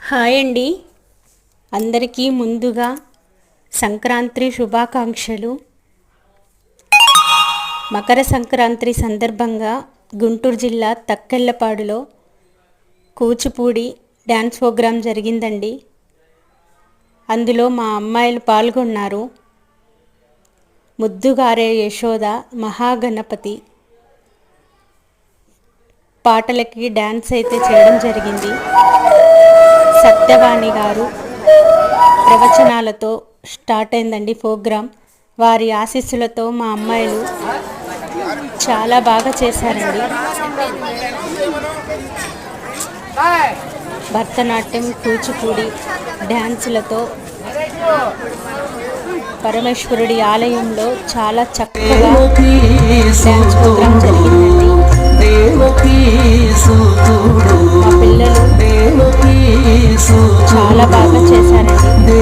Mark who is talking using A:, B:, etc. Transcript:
A: Hi అండి, అందరికీ ముందుగా సంక్రాంతి శుభాకాంక్షలు. మకర సంక్రాంతి సందర్భంగా గుంటూరు జిల్లా తక్కెళ్ళపాడులో కూచిపూడి డ్యాన్స్ ప్రోగ్రాం జరిగిందండి. అందులో మా అమ్మాయిలు పాల్గొన్నారు. ముద్దుగారే యశోద, మహాగణపతి పాటలకి డ్యాన్స్ అయితే చేయడం జరిగింది. సత్యవాణి గారు ప్రవచనాలతో స్టార్ట్ అయిందండి ప్రోగ్రాం. వారి ఆశీస్సులతో మా అమ్మాయిలు చాలా బాగా చేశారండి. భరతనాట్యం, కూచిపూడి డ్యాన్సులతో పరమేశ్వరుడి ఆలయంలో చాలా చక్కగా డ్యాన్స్ ప్రోగ్రాం జరిగిందండి. మా పిల్లలు చాలా బాగా చేశారండి.